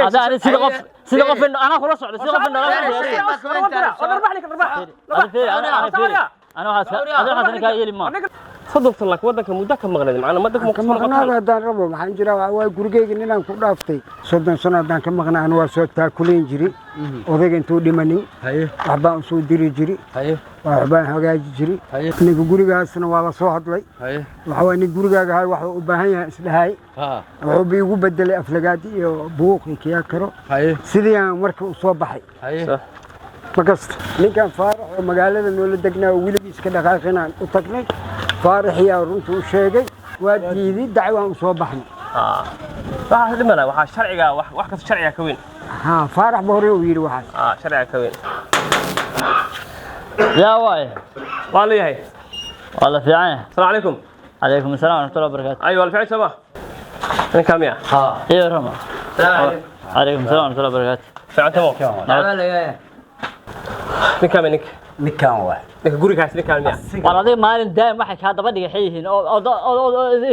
هذا أنا سيد قف أنا خلاص على سيد قف أنا حاسس كايل ما فضلت لك ودك مدك مغنى معنا مدك مقنع هذا ربو maxaan jira waa gurigeyga inaan ku dhaaftay 30 sano hadaan ka maqnaa aan waa soo taakuleen jiri odayga intuu dhimanin waxbaan soo diri jiri waxbaan hagaaji jiri aniga gurigaasna waa la soo hadlay waxa waa nin gurigaaga hay wax u baahan yahay islahay wuxuu bi igu bedelay aflagaadi iyo buuqi kiya karo sidii aan marka u soo baxay مقصد ninkan faarax oo magaalada noola degnaa wiligiis ka dhaqaaqinaan u tagnay faarax yaa runtuu sheegay waa diiday dacwaan soo baxnay waxa dhimana waxa sharciga wax ka sharciga ka weyn faarax boore uu yiri waxaas sharciga ka weyn يا واي والله هي والله في عين السلام عليكم عليكم السلام ورحمة الله وبركاته ايوه الفعل سبا انا كاميا ايه رمى عليكم السلام ورحمة الله وبركاته فعل تمام نكمل ninkan waa gurigaas ninkaan والله مالين دائم واحد هذا بدي حيهين أو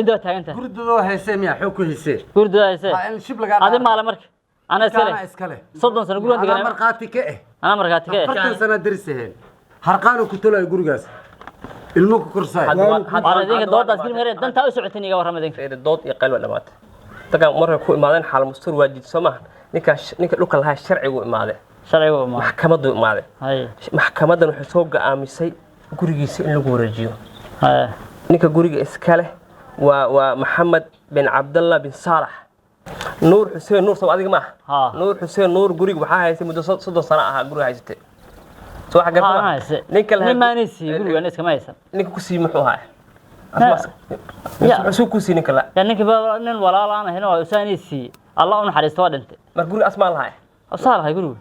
إنت تاجنته gurdadoo heesay miya xog ku heesay قرد هاي in shib laga هذا ماله مرك أنا سلة صدق سنة قولوا أنت marqaati ka أنا مركات كه 40 sano dariseen harqaan ku tolay gurigaas ilmo ku korsay على ذيك الدور ده كل مرة أنت أسرعتني جوا رمضان الدود يقل ولا مات تكا مرة كو إمادين حال مستور واجد سماه نك لوك لها الشرعي وإمادة شرعي وما محكمة دو إمادة هاي محكمة دو حسوب قاميسي جورجيس إن لجورجيو هاي نك جورج إسكاله ومحمد بن عبد الله بن صالح نور حسين نور صوادق ما نور حسين نور جورج وحاها يسمى مدة صد صناعة جورج هايسته سو حاجة نك لها ما نسي يقولوا الناس كمان يسمى نك كوسي محوها سو كوسي نك لا يعني كبار إن ولا أنا هنا وساني سي الله أنا حريص تواد أنت ما تقول أسماء لها صالح يقولوا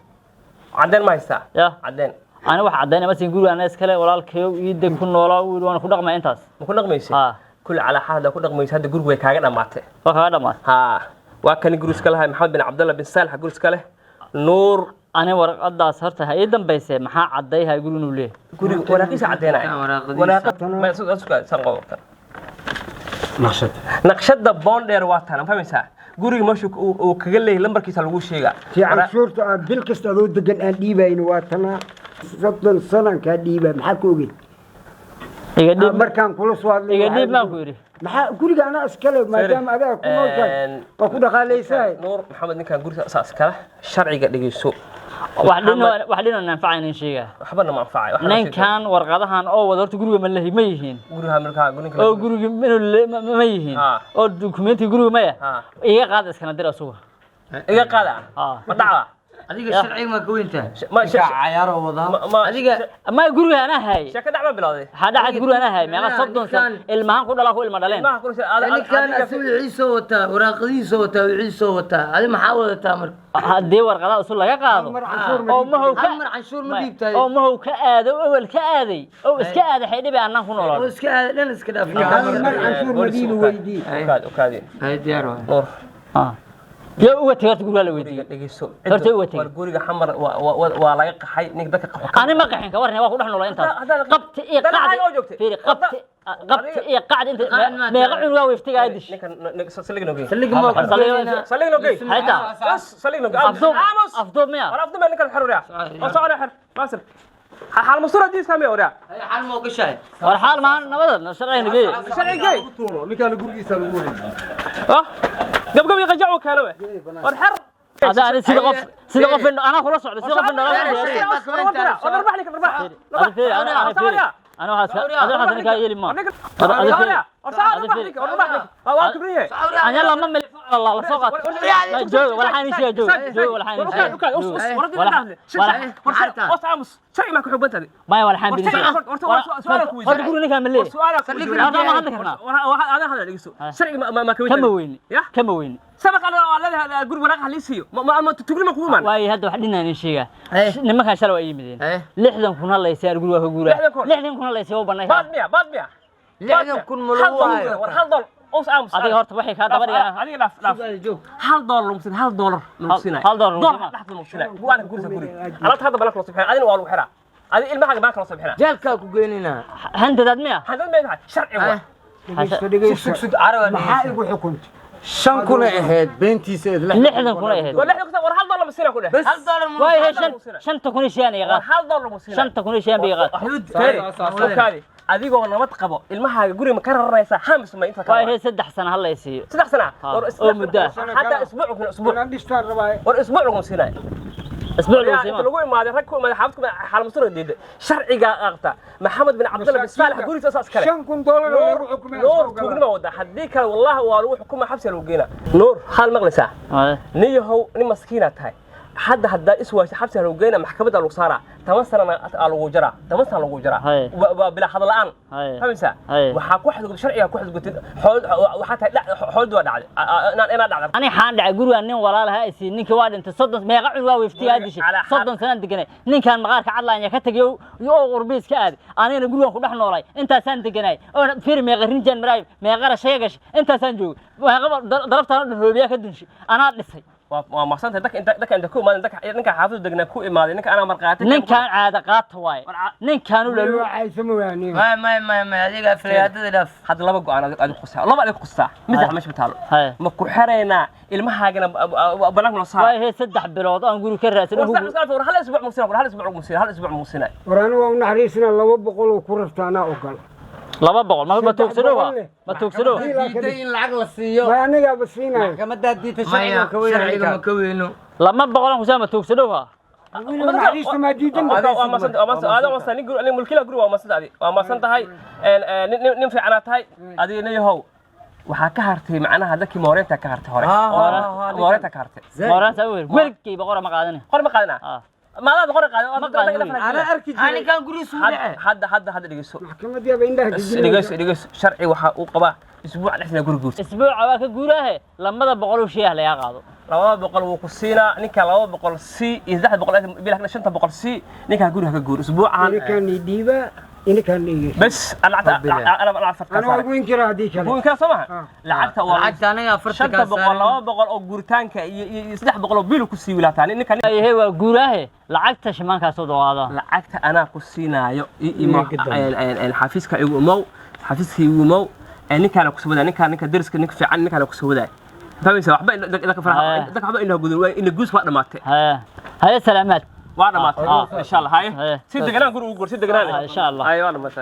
عدين ما يستع يا عدين أنا واحد عدين بس يقولوا أنا إسكاله ولا الكيو يدك كن ولا وأنا كل رقم أنتاس كل رقم يسي كل على حال كل رقم يسي هذا جروب ويكاغنا معته وهذا ما وكان يقول إسكاله محمد بن عبد الله بن صالح يقول إسكاله نور أنا ورق أدا صرتها أيضا بس محا عديها يقولون ليه يقول وراقيس عدينا وراقيس ما يسوق سنقو نقشد بوندر واتنا فهمتها guriga meesha uu kaga leeyahay lambarkiisa lagu sheega fiican suurta bil kasta adoo degan aan dhiibayn waa tana 30 sano ka dhiibay maxaa ku ogid iga dhiib markaan kula soo hadlay iga dhiib ma ku yiri maxaa guriga ana iskale maadaama adaa ku noolka oo ku dhaqaaleysay nuur maxamed ninkan guriga asaas kala sharciga dhigayso waxdina anfacayna sheega waxbana ma anfacay ninkan warqadahan oo wada horta guriga ma leeyahay ma yihiin guriga markaa guriga oo guriga ma yihiin oo dokumenti guriga ma yahay iga qaad iskana dir asuga iga qaada ma dhacda adiga sharci ma goynta ma cayaaro wada adiga ma guriga ana hay shaka dhacma bilowday hada xad guriga ana hay ma soddon san ilmahan ku dhalaa ku ilma dhaleen kan ciiso wata waraaqadiisa wata ciiso wata adi maxaa wadataa mar hadii warqada usul laga qaado oo ma hoo ka canshuur ma dhiibtay oo ma hoo ka aado awal ka aaday oo iska aaday xidhibi aanan ku noolaa oo iska aaday dhan iska dhaaf mar canshuur ma dhiibi weydii okaadi ay diyaar waa يا وتيات قول له ودي دغيسو horta wati guriga xamar waa laga qaxay nin dadka qaxo ani ma qaxin ka warna waa ku dhaxnolo inta qabti iyo qacdi fiiri qabti iyo qacdi inta meeqa cunug waa wiftiga adish ninka saligno geey saligno geey hayta saligno afdoob miya afdoob ninka xaruriya oo socda xir baasir حال مصورة دي سامي ورا حال مو قشاي والحال ما نبدا شرعي نجي شرعي جاي اللي كان يقول يسالوني قبل يرجعوا كانوا والحر هذا انا سيد قف انا خلاص على سيد قف انا اربح لك انا هذا كايل ما انا لما ملي والله لا سوق جو ولا حين شيء جو ولا حين ولا شيء ما كحبت هذه ما ولا حين بدي سؤالك تقول لي كامل ليه هذا ما عندك هنا انا هذا اللي شيء ما كويس كم وين سبق انا اقول وراك ليسيو ما تقول ما كوما واي هذا وحدنا نشيغا نما كان شلو يمدين 60 كن الله يسير قول waa guura 60 kun الله يسير banay baad miya 60 kun ma loo waayo war hal dolar os aamus adiga horta waxay ka daba dhigaan adiga dhaaf hal dolar lumsin hal dolar lumsinay hal dolar dhaxda lumsinay buana gurisa guri ala hada balak loo subxaan adina waa lagu xiraa adi ilmaha ma kala subxaan jeelka ku geynina hantadaad miya hadad ma yahay sharci waa sug arawa maxaa igu xukunta shan kuna ahayd beentiiseed lixdan kuna ahayd ولا إحنا كنا ورحال دولار مسينا كله هل دولار واي shanta kun shan iga ورحال دولار مسينا shanta kun shan biga فيري adigoo nabad qabo ilmahaaga guriga ma ka raraysaa hamis ma inta ka واي 3 sano hal ay siiyo 3 sano oo muddo حتى اسبوع من اسبوع aan dhistaan rabaa اسبوع lagu siinay اسبوع لو inta سيما lagu imaaday rag ku imaaday xaafadku xal masro diiday sharciga qaaqta maxamed bin abdullah bin salih guriga saas kale $5,000 lagu xukumay نور تقولنا وده حديك والله والله حكومة حبس لو جينا نور حال مغلسة نيجي هو مسكينة هاي حد هدا اسوى حبس لو جينا محكمة الوصارة تمثل على الوجرة تمثل على الوجرة بلا حد الآن فهمت وحاك واحد شرعي واحد قلت حول وحتى لا حول ولا على أنا حان دع جرو أني ولا لها إسي نيك واحد أنت صدق ما يقعد ويفتي هذا الشيء صدق سنة دقنة نيك كان مغارك على إنك كتجيو يو غربيس كاد أنا نقول لهم نحن وراي أنت سنة دقنة أو فير ما يغرين جن مراي ما يغرى شيء أنت سنجو ضربت أنا الروبيا كدنش أنا لسه وما صنت دك كو ما دك حافظ دقنا كو ما دك أنا مرقاتك نين كان عادة قات هواي نين كانوا للو عايزمو يعني ما هذيك في هذا دف حد لما جو أنا قصة لما عليك قصة مزح مش بتعلو ما كو حرينا المهاجنا بلغنا صار واي هي سدح بلاد أنا أقول كرة هو هل أسبوع مسينا هل أسبوع مسينا هل أسبوع مسينا ورانا ونحريسنا لو بقولوا كرفتنا أوكل لما بقول ما توكسروها ما توكسروها دين العقل السيو ما أنا قاعد بسينا كما داديت الشرعي مكوينه لما بقول أنا حسام ما توكسروها نحريسنا ما ديدن هذا ما صنت هذا ما صنت يقول أنا ملكي لا جرو ما صنت هذه ما صنت هاي نمشي على هاي هذه نيهو waxaa ka hartay macnaha dadkii mooreenta ka hartay hore mooreenta ka hartay mooreenta weyn welkii boqor ma qaadana qor ma qaadana maadaad qor qaado ana arki ani kan guri suu dhacay hadda dhigeyso maxkamadii baa indhaha dhigeyso sharci waxa uu qabaa isbuuc dhexda guri guurta isbuuc waa ka guurahay lamada boqol oo shay laga qaado 200 wuu ku siinaa ninka 200 si iyo 300 bilaa 500 si ninka guriga ka guur isbuucan ninkan diiba إنكان إيه بس أنا فرت أنا وين كرا هذيك وين كرا سمع لعبت لعبت أنا فرت شنت بقول أو جورتان يسلح بقول بيلو كسي ولا تاني إنك هي جوراه لعبت شمان كاسود هذا لعبت أنا كسينا الحافظ كيومو حافظ كيومو إنك أنا كسبودا إنك درس كإنك في عن إنك أنا كسبودا فاهم سوا حبا إنك فرح إنك حبا إنه جود إنه جوز وقت مات هاي سلامات وأنا مات إن شاء الله هاي سيد جنان قولوا سيد جنان إن شاء الله أيوة أنا مات